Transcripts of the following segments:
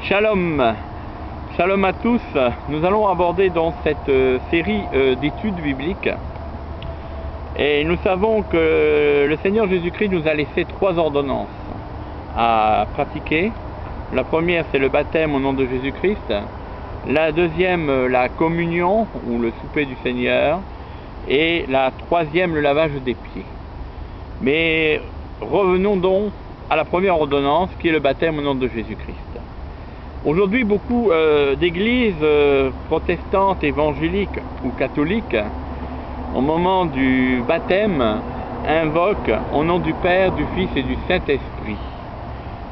Shalom, shalom à tous. Nous allons aborder dans cette série d'études bibliques. Et nous savons que le Seigneur Jésus-Christ nous a laissé 3 ordonnances à pratiquer. La première, c'est le baptême au nom de Jésus-Christ. La deuxième, la communion ou le souper du Seigneur. Et la troisième, le lavage des pieds. Mais revenons donc à la première ordonnance qui est le baptême au nom de Jésus-Christ. Aujourd'hui, beaucoup d'églises protestantes, évangéliques ou catholiques, au moment du baptême, invoquent au nom du Père, du Fils et du Saint-Esprit.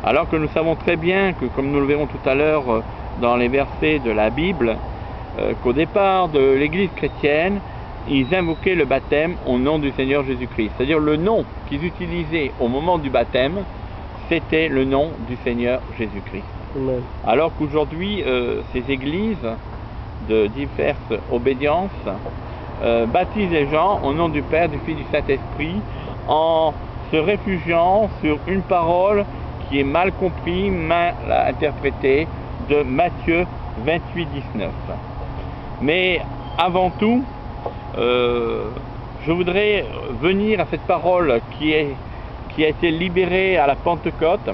Alors que nous savons très bien que, comme nous le verrons tout à l'heure dans les versets de la Bible, qu'au départ de l'église chrétienne, ils invoquaient le baptême au nom du Seigneur Jésus-Christ. C'est-à-dire le nom qu'ils utilisaient au moment du baptême, c'était le nom du Seigneur Jésus-Christ. Amen. Alors qu'aujourd'hui, ces églises de diverses obédiences baptisent les gens au nom du Père, du Fils et du Saint-Esprit en se réfugiant sur une parole qui est mal comprise, mal interprétée de Matthieu 28, 19. Mais avant tout, je voudrais venir à cette parole qui a été libérée à la Pentecôte.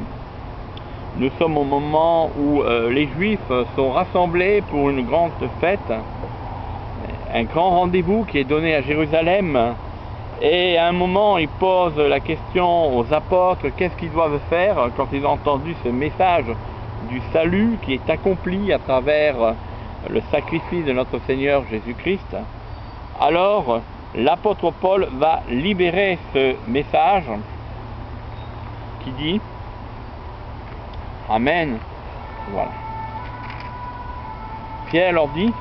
Nous sommes au moment où les Juifs sont rassemblés pour une grande fête, un grand rendez-vous qui est donné à Jérusalem. Et à un moment, ils posent la question aux apôtres, qu'est-ce qu'ils doivent faire quand ils ont entendu ce message du salut qui est accompli à travers le sacrifice de notre Seigneur Jésus-Christ. Alors, l'apôtre Paul va libérer ce message qui dit Amen. Voilà. Pierre leur dit,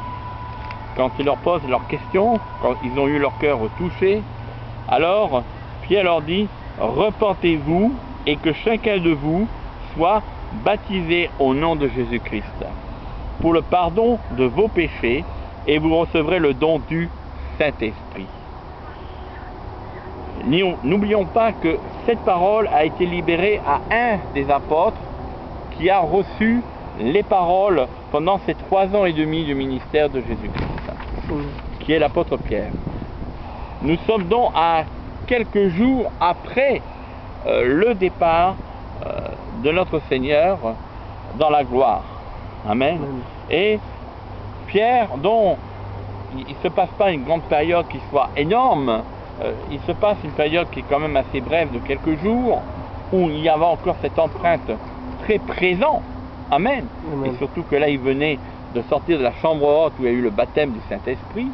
quand il leur pose leurs questions, quand ils ont eu leur cœur touché, alors Pierre leur dit, repentez-vous et que chacun de vous soit baptisé au nom de Jésus-Christ pour le pardon de vos péchés et vous recevrez le don du Saint-Esprit. N'oublions pas que cette parole a été libérée à un des apôtres qui a reçu les paroles pendant ces 3 ans et demi du ministère de Jésus-Christ, qui est l'apôtre Pierre. Nous sommes donc à quelques jours après le départ de notre Seigneur dans la gloire. Amen. Et Pierre, dont il ne se passe pas une grande période qui soit énorme, il se passe une période qui est quand même assez brève de quelques jours, où il y avait encore cette empreinte très présent. Amen. Amen. Et surtout que là, il venait de sortir de la chambre haute où il y a eu le baptême du Saint-Esprit.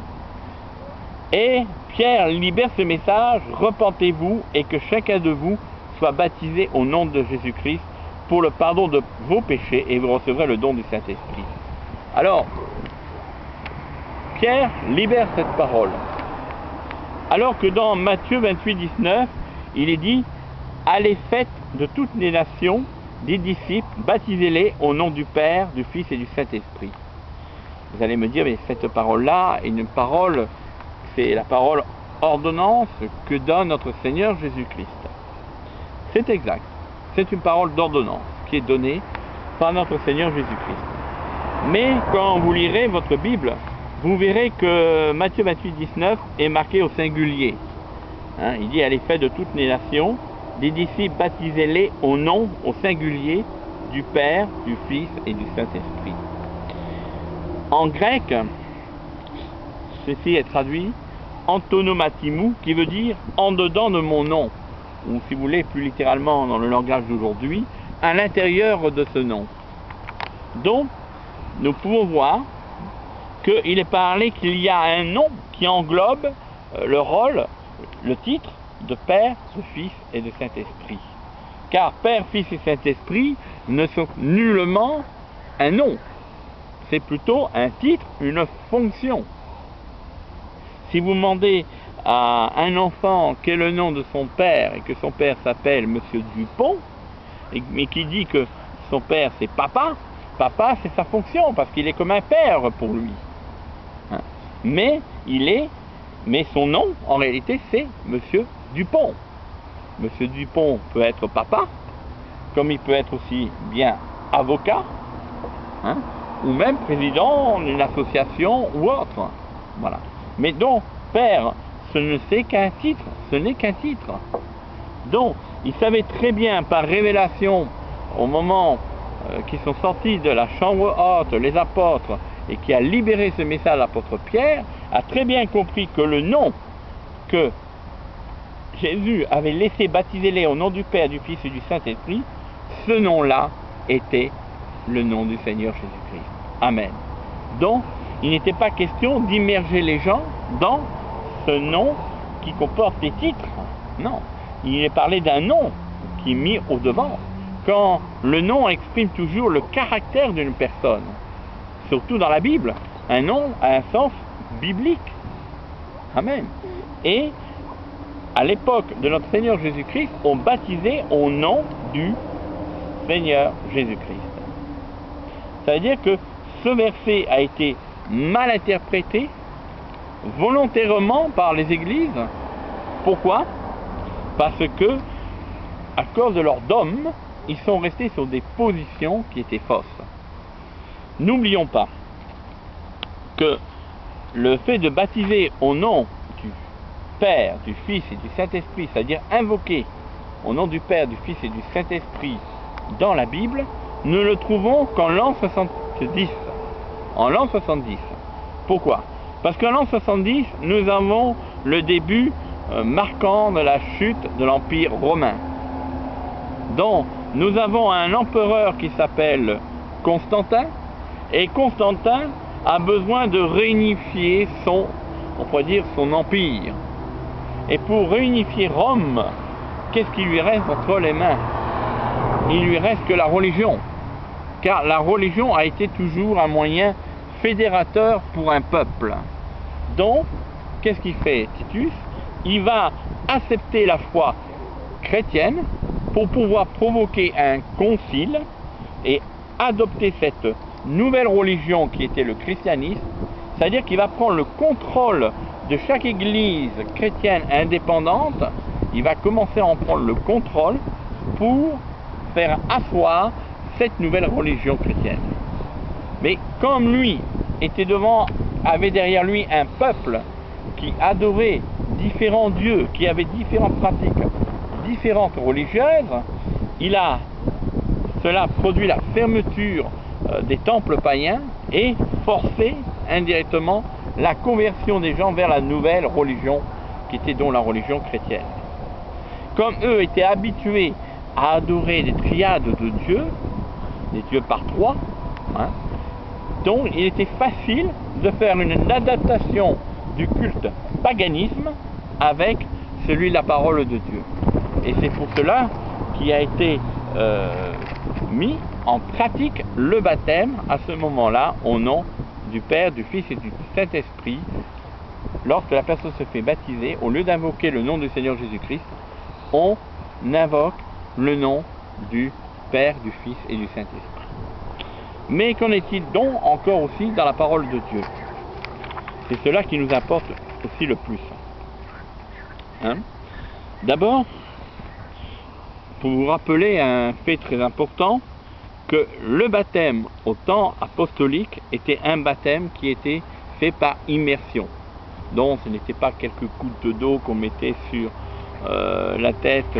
Et Pierre libère ce message, repentez-vous et que chacun de vous soit baptisé au nom de Jésus-Christ pour le pardon de vos péchés et vous recevrez le don du Saint-Esprit. Alors, Pierre libère cette parole. Alors que dans Matthieu 28, 19, il est dit, allez faites de toutes les nations des disciples, baptisez-les au nom du Père, du Fils et du Saint-Esprit. Vous allez me dire, mais cette parole-là est une parole, c'est la parole ordonnance que donne notre Seigneur Jésus-Christ. C'est exact. C'est une parole d'ordonnance qui est donnée par notre Seigneur Jésus-Christ. Mais quand vous lirez votre Bible, vous verrez que Matthieu 28, 19 est marqué au singulier. Il dit, allez faites de toutes les nations des disciples, baptisez-les au nom, au singulier, du Père, du Fils et du Saint-Esprit. En grec, ceci est traduit antonomatimou, qui veut dire en dedans de mon nom, ou si vous voulez plus littéralement dans le langage d'aujourd'hui, à l'intérieur de ce nom. Donc, nous pouvons voir qu'il est parlé qu'il y a un nom qui englobe le rôle, le titre de Père, de Fils et de Saint-Esprit. Car Père, Fils et Saint-Esprit ne sont nullement un nom. C'est plutôt un titre, une fonction. Si vous demandez à un enfant quel est le nom de son père et que son père s'appelle Monsieur Dupont, mais qui dit que son père c'est Papa, Papa c'est sa fonction parce qu'il est comme un père pour lui. Mais son nom en réalité c'est Monsieur Dupont. Monsieur Dupont peut être papa, comme il peut être aussi bien avocat, hein, ou même président d'une association ou autre. Voilà. Mais donc, Père, ce n'est qu'un titre, ce n'est qu'un titre. Donc, il savait très bien par révélation, au moment qu'ils sont sortis de la chambre haute, les apôtres, et qui a libéré ce message à l'apôtre Pierre, a très bien compris que le nom que Jésus avait laissé baptiser-les au nom du Père, du Fils et du Saint-Esprit, ce nom-là était le nom du Seigneur Jésus-Christ. Amen. Donc, il n'était pas question d'immerger les gens dans ce nom qui comporte des titres. Non, il est parlé d'un nom qui est mis au devant. Quand le nom exprime toujours le caractère d'une personne, surtout dans la Bible, un nom a un sens biblique. Amen. Et à l'époque de notre Seigneur Jésus-Christ, on baptisait au nom du Seigneur Jésus-Christ. Ça veut dire que ce verset a été mal interprété volontairement par les églises. Pourquoi? Parce que, à cause de leur dogme, ils sont restés sur des positions qui étaient fausses. N'oublions pas que le fait de baptiser au nom du Père, du Fils et du Saint-Esprit, c'est-à-dire invoquer au nom du Père, du Fils et du Saint-Esprit dans la Bible, nous le trouvons qu'en l'an 70. En l'an 70. Pourquoi? Parce qu'en l'an 70, nous avons le début marquant de la chute de l'Empire romain. Donc, nous avons un empereur qui s'appelle Constantin, et Constantin a besoin de réunifier on pourrait dire, son empire. Et pour réunifier Rome, qu'est-ce qui lui reste entre les mains? Il lui reste que la religion. Car la religion a été toujours un moyen fédérateur pour un peuple. Donc, qu'est-ce qu'il fait Titus? Il va accepter la foi chrétienne pour pouvoir provoquer un concile et adopter cette nouvelle religion qui était le christianisme, c'est-à-dire qu'il va prendre le contrôle de chaque église chrétienne indépendante, il va commencer à en prendre le contrôle pour faire asseoir cette nouvelle religion chrétienne. Mais comme lui avait derrière lui un peuple qui adorait différents dieux, qui avait différentes pratiques, différentes religieuses, cela produit la fermeture des temples païens et forcé indirectement la conversion des gens vers la nouvelle religion qui était donc la religion chrétienne. Comme eux étaient habitués à adorer des triades de dieux, des dieux par trois, hein, donc il était facile de faire une adaptation du culte paganisme avec celui de la parole de Dieu. Et c'est pour cela qu'il a été mis en pratique le baptême à ce moment-là au nom du Père, du Fils et du Saint-Esprit. Lorsque la personne se fait baptiser, au lieu d'invoquer le nom du Seigneur Jésus-Christ, on invoque le nom du Père, du Fils et du Saint-Esprit. Mais qu'en est-il donc encore aussi dans la parole de Dieu? C'est cela qui nous importe aussi le plus. Hein? D'abord, pour vous rappeler un fait très important, que le baptême au temps apostolique était un baptême qui était fait par immersion. Donc ce n'était pas quelques gouttes d'eau qu'on mettait sur la tête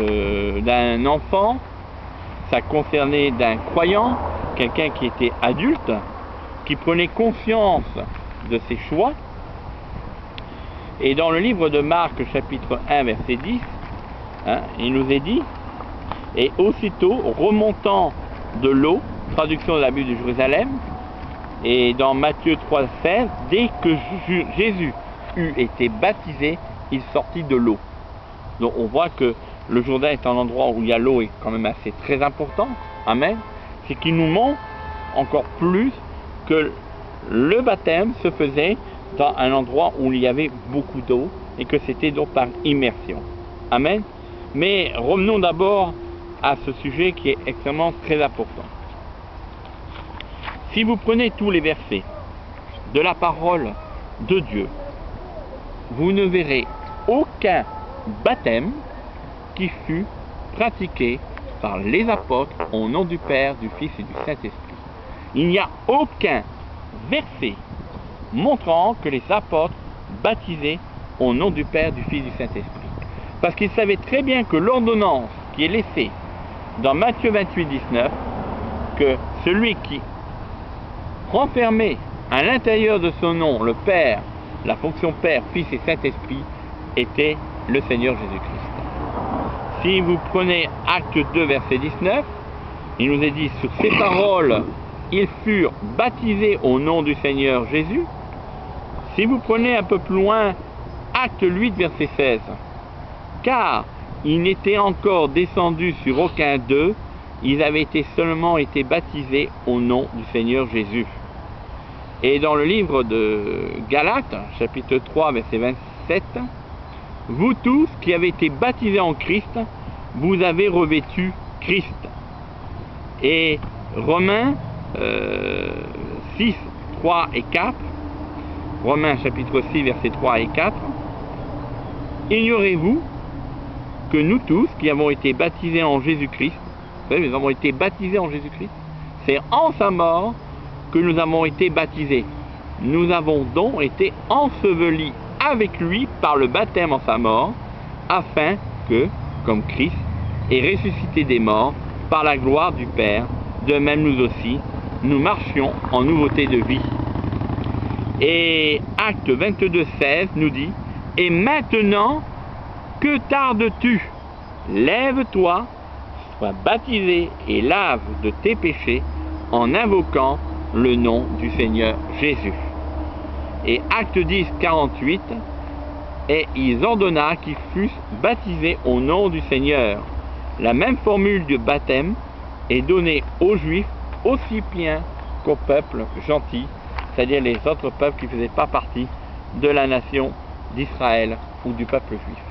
d'un enfant, ça concernait d'un croyant, quelqu'un qui était adulte, qui prenait conscience de ses choix. Et dans le livre de Marc, chapitre 1, verset 10, hein, il nous est dit, et aussitôt, remontant de l'eau, traduction de la Bible de Jérusalem, et dans Matthieu 3, 16, dès que Jésus eut été baptisé, il sortit de l'eau. Donc on voit que le Jourdain est un endroit où il y a l'eau est quand même assez très important. Amen. C'est qu'il nous montre encore plus que le baptême se faisait dans un endroit où il y avait beaucoup d'eau et que c'était donc par immersion. Amen. Mais revenons d'abord à ce sujet qui est extrêmement très important. Si vous prenez tous les versets de la parole de Dieu, vous ne verrez aucun baptême qui fut pratiqué par les apôtres au nom du Père, du Fils et du Saint-Esprit. il n'y a aucun verset montrant que les apôtres baptisaient au nom du Père, du Fils, du Saint-Esprit. Parce qu'ils savaient très bien que l'ordonnance qui est laissée dans Matthieu 28, 19, que celui qui renfermait à l'intérieur de son nom le Père, la fonction Père, Fils et Saint-Esprit, était le Seigneur Jésus-Christ. Si vous prenez Acte 2, verset 19, il nous est dit, sur ces paroles, ils furent baptisés au nom du Seigneur Jésus. Si vous prenez un peu plus loin, Acte 8, verset 16, car ils n'étaient encore descendus sur aucun d'eux, ils avaient seulement été baptisés au nom du Seigneur Jésus. Et dans le livre de Galates, chapitre 3, verset 27, vous tous qui avez été baptisés en Christ, vous avez revêtu Christ. Et Romains 6, 3 et 4, Romains chapitre 6, versets 3 et 4, ignorez-vous que nous tous qui avons été baptisés en Jésus-Christ, vous savez, nous avons été baptisés en Jésus-Christ, c'est en sa mort que nous avons été baptisés. Nous avons donc été ensevelis avec lui par le baptême en sa mort, afin que, comme Christ est ressuscité des morts par la gloire du Père, de même nous aussi, nous marchions en nouveauté de vie. Et Acte 22, 16 nous dit, « Et maintenant, que tardes-tu? Lève-toi, sois baptisé et lave de tes péchés en invoquant le nom du Seigneur Jésus. » Et Acte 10, 48, « Et il ordonna qu'ils fussent baptisés au nom du Seigneur. » La même formule de baptême est donnée aux Juifs aussi bien qu'au peuple gentil, c'est-à-dire les autres peuples qui ne faisaient pas partie de la nation d'Israël ou du peuple juif.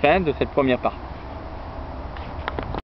Fin de cette première partie.